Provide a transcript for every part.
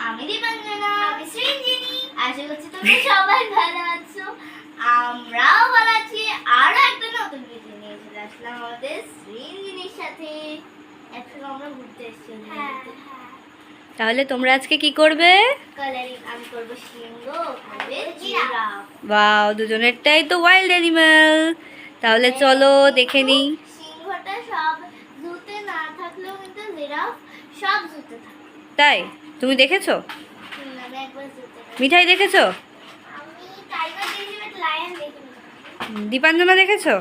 আমি দীপাঞ্জনা, আমি সৃঞ্জিনী। আশা করছি তোমরা সবাই ভালো আছো, আমরাও ভালো আছি। আরো একটা নতুন ভিডিও নিয়ে চলে আসলাম আমাদের সৃঞ্জিনীর সাথে। এখন আমরা ঘুরতে এসেছি। তাহলে তোমরা আজকে কি করবে? কালারিং। আমি করব সিংহ, করবে জিরাফ। ওয়াও, দুজনেরটাই তো ওয়াইল্ড অ্যানিমাল। তাহলে চলো দেখে নিই। সিংহটা সব জুতে না থাকলেও কিন্তু জিরাফ সব জুতে থাকে। তাই তুমি দেখেছো? আমি একবার জুতে মিঠাই দেখেছো? আমি টাইগার দেখি, বাট লায়ন দেখিনি। দীপাঞ্জনা দেখেছো?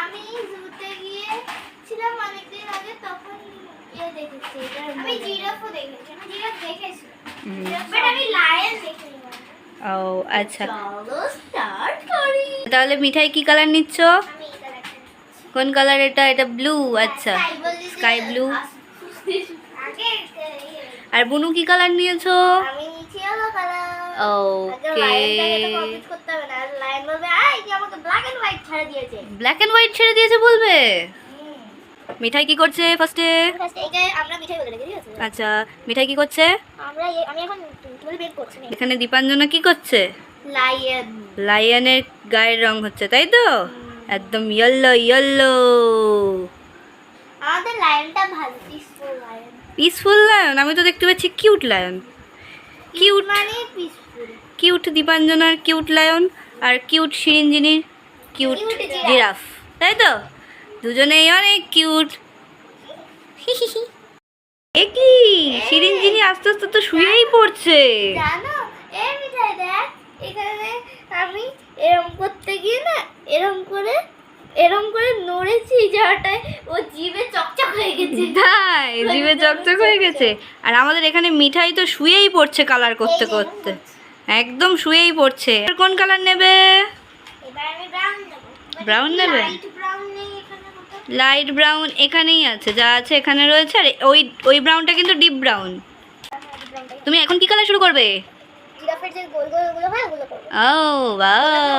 আমি জুতে গিয়েছিলাম অনেকদিন আগে, তখন দেখেছি। আমি জিরাফও দেখেছি। আমি জিরাফ দেখেছি, বাট আমি লায়ন দেখিনি। ও আচ্ছা, চলো স্টার্ট করি। তাহলে মিঠাই কি কালার নিচ্ছ? আমি এই কালারটা কোন কালার এটা? এটা ব্লু। আচ্ছা, স্কাই ব্লু। আগে আর বুনু কি কালার নিয়েছো? আমি নিচে ইয়েলো কালার। ওকে, কমপ্লিট করতে হবে না। লাইন বলবে আই কি আমাকে ব্ল্যাক এন্ড হোয়াইট ছাড়া দিয়েছে। ব্ল্যাক এন্ড হোয়াইট ছেড়ে দিয়েছে বলবে? মিঠাই কি করছে ফার্স্টে? ফার্স্ট এইটা আমরা মিঠাই বলে রেখে দিয়েছি। আচ্ছা, মিঠাই কি করছে? আমি এখন টুল বের করছি না। এখানে দীপাঞ্জনা কি করছে? লায়ন। লায়নের গায়ের রং হচ্ছে, তাই তো? একদম ইয়েলো ইয়েলো। আমাদের লায়নটা ভালো, পিসফুল লায়ন। Peaceful lion? আমি তো দেখতে পাচ্ছি কিউট লায়ন। কিউট মানে পিসফুল। কিউট দীপাঞ্জনার কিউট লায়ন, আর কিউট সৃঞ্জিনীর কিউট Cute জিরাফ। জিরাফ, তাই তো? দুজনেই অনেক কিউট। কি সৃঞ্জিনী আস্তে আস্তে তো শুয়েই পড়ছে। জানো এই মিঠাই দেখ, এখানে আমি এরম করতে গিয়ে না এরম করে নড়েছি, যাটায় ও জিভে চকচক হয়ে গেছে। তাই জিভে চকচক হয়ে গেছে। আর আমাদের এখানে মিঠাই তো শুয়েই পড়ছে কালার করতে এই যে করতে, একদম শুয়েই পড়ছে। আর কোন কালার নেবে? এবার আমি ব্রাউন দেব। Brown নেবে? লাইট ব্রাউন নেই এখানে মতো। লাইট ব্রাউন এখানেই আছে, যা আছে এখানে রয়েছে। আর ওই ব্রাউনটা কিন্তু ডিপ ব্রাউন। তুমি এখন কি কালার শুরু করবে? জিরাফের যে গোল গোল গুলো হয় ওগুলো করব। ও ওয়াও,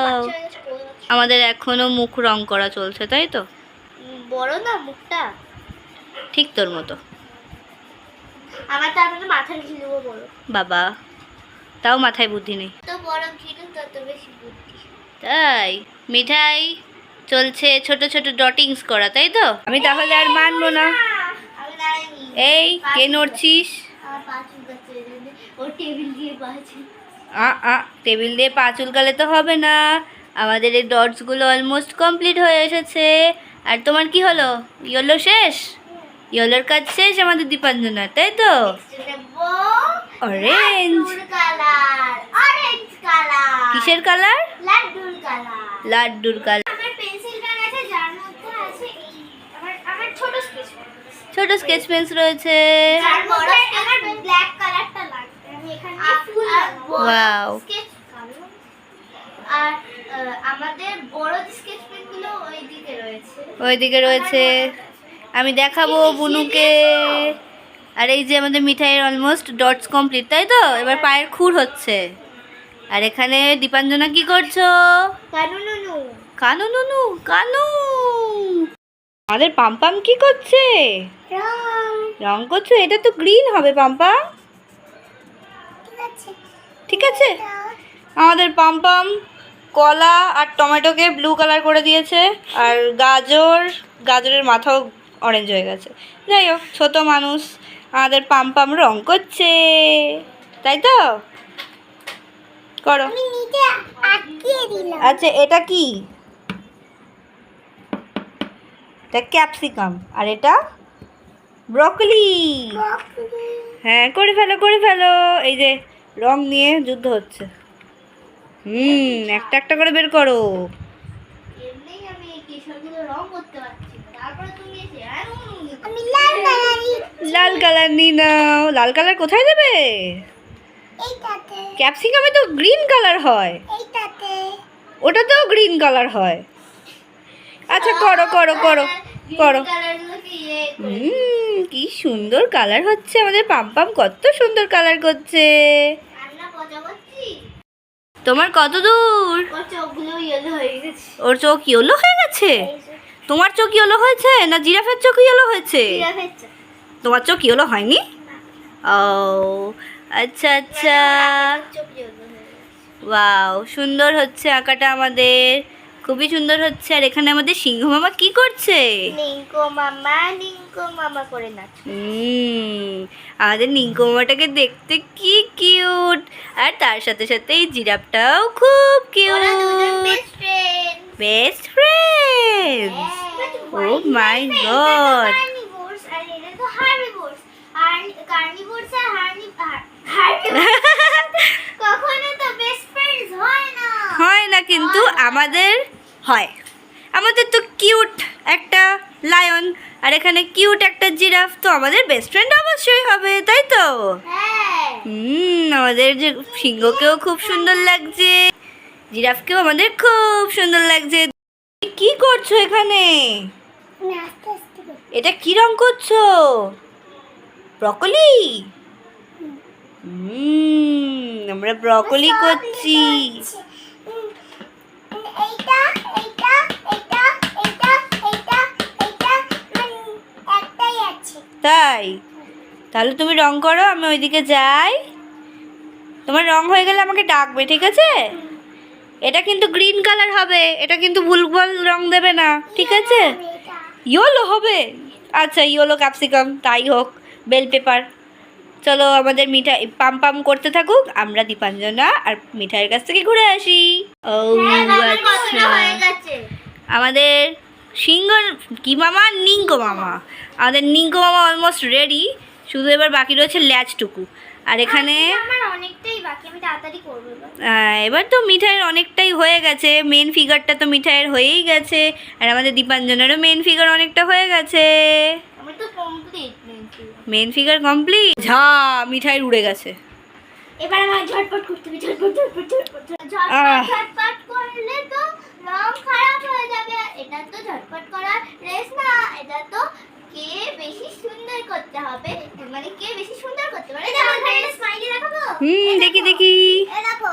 বাচ্চা হয়ে গেছে, গোল বাচ্চা। আমাদের এখনো মুখ রং করা চলছে, তাই তো? বড় না মুখটা। ঠিক তোর মতো। আমার তো আপনাদের মাথার ঘিলুও বড়। বাবা, তাও মাথায় বুদ্ধি নেই। তো বড় ঘিলু তত বেশি বুদ্ধি। তাই মিঠাই চলছে ছোট ছোট ডটিংস করা, তাই তো? আমি তাহলে আর মানবো না। আমি দাঁড়াইনি। এই কে নড়ছিস? আমার পা চুলকাচ্ছে, ও টেবিল দিয়ে পাচ্ছে। টেবিল দিয়ে পা চুলকালে তো হবে না। আমাদের এই ডটসগুলো অলমোস্ট কমপ্লিট হয়ে এসেছে। আর তোমার কি হলো? ইয়েলো শেষ? ইয়েলোর কাজ শেষ আমাদের দীপাঞ্জনার, তাই তো? অরেঞ্জ। Colour, orange colour. কিসের কালার? লাড্ডুর কালার। লাড্ডুর কালার। আমার পেন্সিল ব্যাগ আছে, যার মধ্যে আছে এই আমার ছোট স্কেচ পেন। ছোট স্কেচ পেন্স রয়েছে। যার মধ্যে আমার ব্ল্যাক কালারটা লাগবে। আমি এখানে ফুল ওয়াও। স্কেচ কালো। আর আমাদের বড় স্কেচ পেনগুলো ওইদিকে রয়েছে। ওইদিকে রয়েছে, আমি দেখাবো বুনুকে। আর এই যে আমাদের মিঠাইয়ের অলমোস্ট ডটস কমপ্লিট, তাই তো? এবার পায়ের খুর হচ্ছে। আর এখানে দীপাঞ্জনা কি করছো? কানু নুনু। কানু নুনু, কানু। আমাদের পাম্পাম কি করছে? রং। রং করছো? এটা তো গ্রিন হবে পাম্পাম। ঠিক আছে। ঠিক আছে। আমাদের পাম্পাম কলা আর টমেটোকে ব্লু কালার করে দিয়েছে। আর গাজরের মাথাও অরেঞ্জ হয়ে গেছে। যাই হোক, ছোট মানুষ, আমাদের পাম্পাম রং করছে, তাই তো? করো। আমি নিচে আটকিয়ে দিলাম। আচ্ছা, এটা কি? এটা ক্যাপসিকাম। আর এটা ব্রকলি। হ্যাঁ, করে ফেলো করে ফেলো। এই যে রং নিয়ে যুদ্ধ হচ্ছে। একটা একটা করে বের করো। এমনি আমি কেশরগুলো রং করতে পারছি না। তারপরে তুমি এসে আমি লাল কালার লাল কালার নিয়ে নাও। লাল কালার কোথায় দেবে? এইটাতে। ক্যাপসিকামে তো গ্রিন কালার হয়। এইটাতে। ওটাতেও গ্রিন কালার হয়। আচ্ছা, করো করো করো করো। কি সুন্দর কালার হচ্ছে আমাদের পাম্পাম, কত সুন্দর কালার করছে। তোমার কত দূর? ওর চোখ ইয়েলো হয়ে গেছে? তোমার চোখ ইয়েলো হয়েছে না জিরাফের চোখ ইয়েলো হয়েছে? তোমার চোখ ইয়েলো হয়নি? ও আচ্ছা আচ্ছা, চোখ যেগুলো হয়ে গেছে। ওয়াও, সুন্দর হচ্ছে আঁকাটা আমাদের, খুবই সুন্দর হচ্ছে। আর এখানে আমাদের সিংহ মামা কি করছে? নিঙ্কো মামা করে নাচ। আমাদের নিঙ্কু মামাটাকে দেখতে কি কিউট, আর তার সাথে সাথে এই জিরাফটাও খুব ওরা দুজন cute. Best friend. Best friends, oh my god. Carnivores আর এরা তো হার্বিভোরস। আর কার্নিভোরস আর কখনো তো বেস্ট ফ্রেন্ডস হয় না। হয় না, কিন্তু আমাদের হয়। আমাদের তো কিউট একটা লায়ন আর এখানে কিউট একটা জিরাফ, তো আমাদের বেস্ট ফ্রেন্ড অবশ্যই হবে, তাই তো? হ্যাঁ। আমাদের যে সিংহকেও খুব সুন্দর লাগছে, জিরাফকেও আমাদের খুব সুন্দর লাগছে। কি করছো এখানে? আস্তে আস্তে এটা কি রং করছো? ব্রকলি? আমরা ব্রকলি করছি। এইটা এইটা এইটা এইটা এইটা এইটা একটাই আছে। তাই? তাহলে তুমি রং করো, আমি ওইদিকে যাই। তোমার রং হয়ে গেলে আমাকে ডাকবে, ঠিক আছে? এটা কিন্তু গ্রিন কালার হবে, এটা কিন্তু ভুলভাল রং দেবে না, ঠিক আছে? ইয়েলো হবে? আচ্ছা, ইয়েলো ক্যাপসিকাম, তাই হোক। Bell pepper. চলো, আমাদের মিঠাই পাম পাম করতে থাকুক, আমরা দীপাঞ্জনা আর মিঠাইয়ের কাছ থেকে ঘুরে আসি। ও আচ্ছা, হয়ে গেছে। আমাদের সিংহ কি মামা, নিঙ্কো মামা, আমাদের নিঙ্কো মামা অলমোস্ট রেডি, শুধু এবার বাকি রয়েছে ল্যাচটুকু। আর এখানে আমার অনেকটাই বাকি, আমি তাড়াতাড়ি করব এবার। এবার তো মিঠাইয়ের অনেকটাই হয়ে গেছে, মেন ফিগারটা তো মিঠাইয়ের হয়েই গেছে, আর আমাদের দীপাঞ্জনেরও মেন ফিগার অনেকটা হয়ে গেছে। আমার তো কমপ্লিট মেন ফিগার কমপ্লিট। ঝা, মিঠাইয়ের উড়ে গেছে। এবার আমার ঝটপট করতে হবে, ঝটপট ঝটপট করলে তো রং খারাপ হয়ে যাবে। এটা তো ঝটপট করার রেস না, এটা তো কে বেশি সুন্দর করতে হবে, মানে কে বেশি সুন্দর করতে পারে। এটা আমার একটা স্মাইলি দেখাবো। দেখি দেখি। এই দেখো,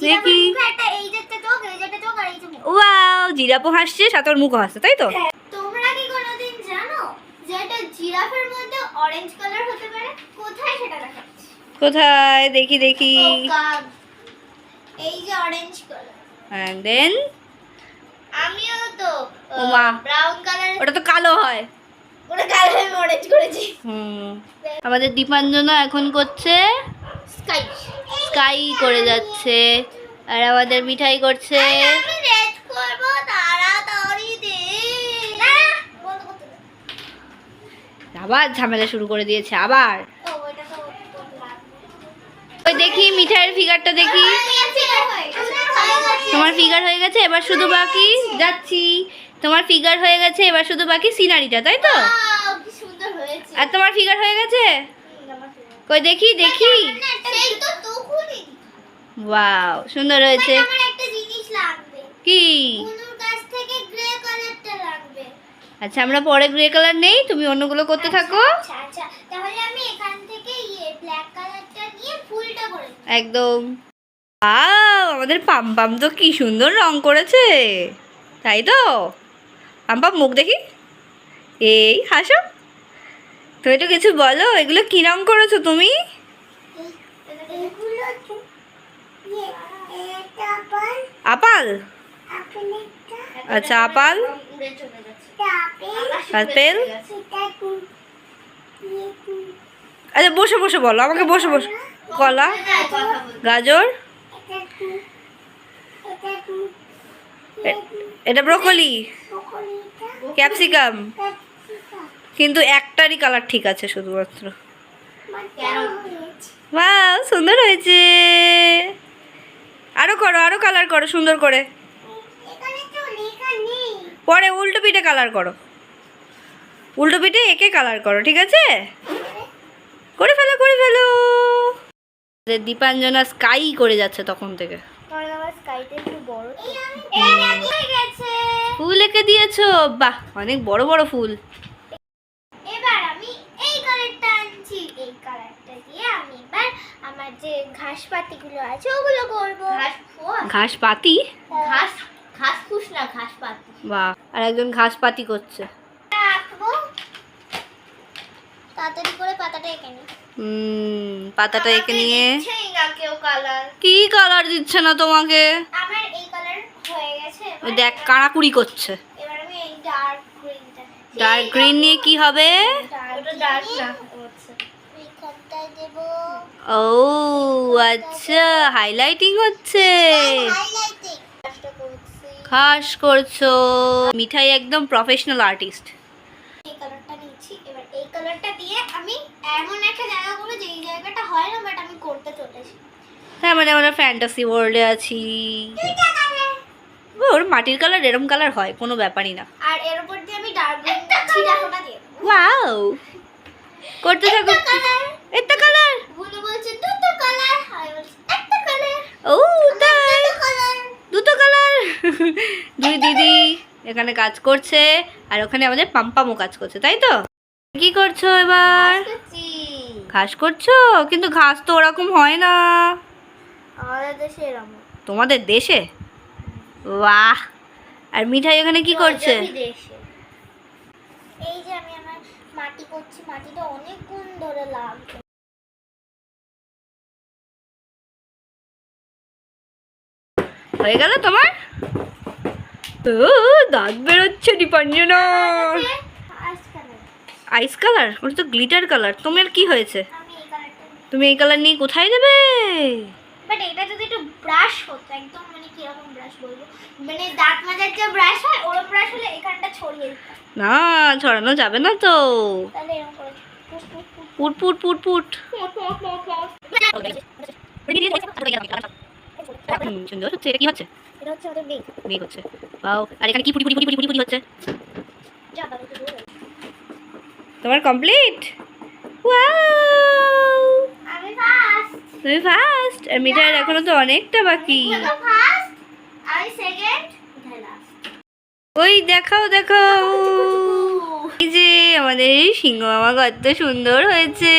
দেখি। একটা এই যে একটা চোখ, এই যে একটা চোখ আর এই যে মুখ। ওয়াও, জিরাপও হাসছে, সাথে ওর মুখও হাসছে, তাই তো? তোমরা কি কোনোদিন জানো যে এটা জিরাফের মধ্যে অরেঞ্জ কালার হতে পারে? কোথায় সেটা দেখাচ্ছি। কোথায়? দেখি দেখি। ও God, এই যে অরেঞ্জ কালার। And then আমিও তো ও মা, ব্রাউন কালার, ওটা তো কালো হয়। ওটা কালার আমি অরেঞ্জ করেছি। আমাদের দীপাঞ্জনা এখন করছে স্কাই স্কাই করে যাচ্ছে, আর আমাদের মিঠাই করছে। আমি রেড করব, তাড়াতাড়ি দে। না, বন্ধ করতে দে। আবার ঝামেলা শুরু করে দিয়েছে আবার। ও ওটা তো ওই দেখি মিঠাইয়ের ফিগারটা দেখি। তোমার ফিগার হয়ে গেছে, এবার শুধু বাকি যাচ্ছি। তোমার ফিগার হয়ে গেছে, এবার শুধু বাকি সিনারিটা, তাই তো? কি সুন্দর হয়েছে। আর তোমার ফিগার হয়ে গেছে? কই দেখি দেখি। সেই তো তখনই। ওয়াও, সুন্দর হয়েছে। আমার একটা জিনিস লাগবে। কি? কুনুর কাছ থেকে গ্রে কালারটা লাগবে। আচ্ছা, আমরা পরে গ্রে কালার নেই, তুমি অন্যগুলো করতে থাকো। আচ্ছা আচ্ছা, তাহলে আমি এখান থেকে ব্ল্যাক কালারটা নিয়ে ফুলটা করে দিই। একদম। আমাদের পাম পাম তো কি সুন্দর রং করেছে, তাই তো? পাম পাম মুখ দেখি, এই হাসো। তুমি তো কিছু বলো, এগুলো কি রং করেছো তুমি? এগুলো এটা আপাল? আপেলটা। আচ্ছা, আপাল। উড়ে চলে যাচ্ছে। আপেল। এটা আচ্ছা, বসে বসে বলো, আমাকে বসে বসে। কলা, গাজর, এটা ব্রকলি, ক্যাপসিকাম। কিন্তু একটারই কালার ঠিক আছে শুধুমাত্র। বাহ, সুন্দর হয়েছে। আরো করো, আরো কালার করো সুন্দর করে। পরে উল্টো পিঠে কালার করো, উল্টো পিঠে একে কালার করো, ঠিক আছে? করে ফেলো, করে ফেলো। দীপাঞ্জনা স্কাই করে যাচ্ছে তখন থেকে। ফুল এঁকে দিয়েছো, বাহ, অনেক বড় বড় ফুল। এবার আমি এই কালারটা আনছি, এই কালারটা দিয়ে আমি এবার আমার যে ঘাস পাতিগুলো আছে ওগুলো করব। ঘাস পাতি? ঘাস ঘাস ফুস না, ঘাস পাতি। বাহ, আর একজন ঘাস পাতি করছে। রাখবো, তাড়াতাড়ি করে পাতাটা এঁকে নিই। পাতাটা এঁকে নিয়ে দিচ্ছেই না কেউ কালার। কি কালার দিচ্ছে না তোমাকে? আমার এই কালার হয়ে গেছে। ওই দেখ কাড়াকুড়ি করছে। এবার আমি এই ডার্ক গ্রিনটা, ডার্ক গ্রিন নিয়ে কি হবে? ওটা ডার্ক না হচ্ছে এইখানটায় দেব। ও আচ্ছা, হাইলাইটিং হচ্ছে। হাইলাইটিং কাজটা করছি। খাস করছো। মিঠাই একদম প্রফেশনাল আর্টিস্ট। এই কালারটা নিচ্ছি। এবার এই কালারটা দিয়ে আমি এমন একটা জায়গা করব যেই জায়গাটা হয় না, বাট আমি করতে চলেছি। তার মানে আমরা ফ্যান্টাসি ওয়ার্ল্ডে আছি। দুইটা কালার। ওর মাটির কালার এরম কালার হয়, কোনো ব্যাপারই না। আর এর উপর দিয়ে আমি ডার্ক গ্রিন ছিটাফোঁটা দিয়ে দেব। ওয়াও, করতে থাকো। একটা কালার। বুনু বলছে দুটো কালার, আমি বলছি একটা কালার। ও তাই, দুটো কালার। দুটো কালার। দুই দিদি এখানে কাজ করছে আর ওখানে আমাদের পাম্পামও কাজ করছে, তাই তো? কি করছো এবার? ঘাস করছো? কিন্তু ঘাস তো ওরকম হয় না আমাদের দেশে এরকম। তোমাদের দেশে? বাহ। আর মিঠাই এখানে কি করছে? এই যে আমি আমার মাটি করছি, মাটিটা অনেকক্ষণ ধরে লাগবে। হয়ে গেল তোমার? ও দাঁত বেরোচ্ছে দীপাঞ্জনা। আইস কালার, ওটা তো গ্লিটার কালার। তোমার কি হয়েছে? আমি এই কালারটা নিই। তুমি এই কালার নিয়ে কোথায় দেবে? বাট এটা যদি একটু ব্রাশ হতো, একদম মানে কিরকম ব্রাশ বলবো, মানে দাঁত মাজার যে ব্রাশ হয় ওরকম ব্রাশ হলে এখানটা ছড়িয়ে দিতাম। না, ছড়ানো যাবে না তো। তাহলে এরকম করে পুট পুট পুট পুট। সুন্দর হচ্ছে। এটা কি হচ্ছে? এটা হচ্ছে আমাদের মেঘ। মেঘ হচ্ছে। বাও। আর এখানে কি ফুটি ফুটি ফুটি ফুটি ফুটি হচ্ছে? যা বাবা তো দূরে। তোমার কমপ্লিট? ওয়াও, আমি ফার্স্ট। তুমি ফার্স্ট। আর মিঠাইয়ের এখনো তো অনেকটা বাকি। ফার্স্ট, আমি সেকেন্ড, মিঠাই লাস্ট। ওই দেখাও দেখাও, এই যে আমাদের সিংহ মামা কত সুন্দর হয়েছে।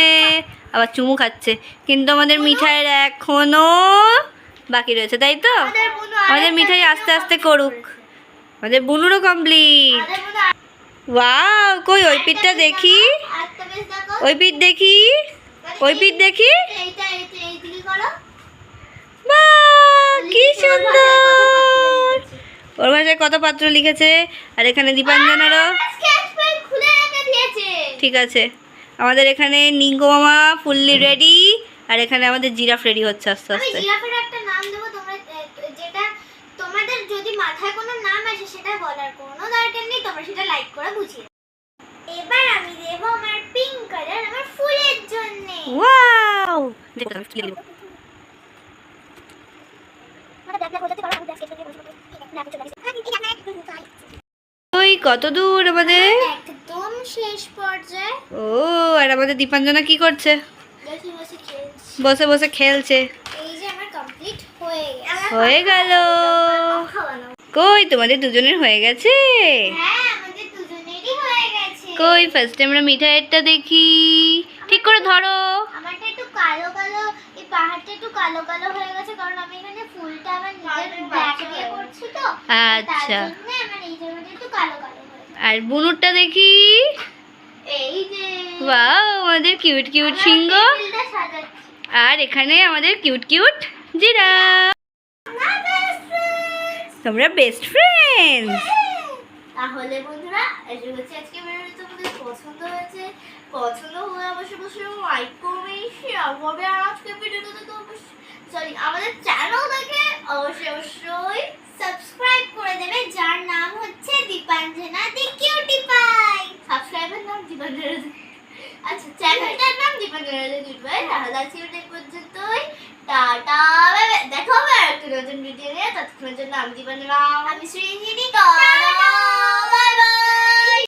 আবার চুমু খাচ্ছে, কিন্তু আমাদের মিঠাইয়ের এখনো বাকি রয়েছে, তাই তো? আমাদের মিঠাই আস্তে আস্তে করুক। আমাদের বুনুরও কমপ্লিট। ওয়াও, কই ওই পিঠটা দেখি, একটা বেশ দেখো। ওই পিঠ দেখি, ওই পিঠ দেখি। এইটা এইটা এইদিকে করো। বাহ, কি সুন্দর। ওর ভাষায় কত পাত্র লিখেছে। আর এখানে দীপাঞ্জনারও। স্কেচ পেন খুলে রেখে দিয়েছে। ঠিক আছে, আমাদের এখানে নিঙ্গো মামা ফুললি রেডি। আর এখানে আমাদের জিরাফ রেডি হচ্ছে আস্তে আমি আস্তে। জিরাফের একটা নাম দেবো, তোমরা যেটা তোমাদের যদি মাথায় কোনো নাম আসে সেটা বলার কোনো দরকার নেই, তোমরা সেটা লাইক করে বুঝিয়ে দাও। এবার আমি দেবো আমার পিঙ্ক কালার আমার ফুলের জন্য। ওয়াও, দেখো আমি ফুলে দেব। ওই কত দূর আমাদের? একদম শেষ পর্যায়ে। ও, আর আমাদের দীপাঞ্জনা কি করছে? বসে বসে খেলছি। বসে বসে খেলছে। এই যে আমার কমপ্লিট হয়ে গেছে। হয়ে গেল। কই তোমাদের দুজনের হয়ে গেছে? হ্যাঁ, আমাদের দুজনেরই হয়ে গেছে। কই ফার্স্টে আমরা মিঠাইয়েরটা দেখি। ঠিক করে ধরো। আমারটা একটু কালো কালো, এই পাহাড়টা একটু কালো কালো হয়ে গেছে কারণ আমি এখানে ফুলটা আমার নিজের ব্ল্যাক দিয়ে করছি তো। আচ্ছা, তার জন্য আমার এই জায়গাটা একটু কালো কালো হয়েছে। আর বুনুরটা দেখি। এই যে ওয়াও, আমাদের কিউট কিউট সিংহ। টেবিলটা সাজাচ্ছি। আর এখানে আমাদের কিউট কিউট জিরাফ। তোমরা বেস্ট ফ্রেন্ডস। তাহলে বন্ধুরা, এই হচ্ছে আজকে ভিডিওটা তোমাদের পছন্দ হয়েছে। পছন্দ হলে অবশ্যই লাইক করবে, শেয়ার করবে। আর আজকে ভিডিওটা দেখে অবশ্যই আমাদের চ্যানেলটাকে অবশ্যই সাবস্ক্রাইব করে দেবে, যার নাম হচ্ছে দীপাঞ্জনা দি কিউটি পাই। সাবস্ক্রাইবের নাম দীপাঞ্জনা দি, আচ্ছা চ্যানেলটার নাম দীপাঞ্জনা দি কিউটি পাই। তাহলে আজকে ভিডিও পর্যন্তই। টাটা, দেখা হবে একটা নতুন ভিডিও নিয়ে। ততক্ষণের জন্য আমি দীপাঞ্জনা, আমি সৃঞ্জিনী। টাটা।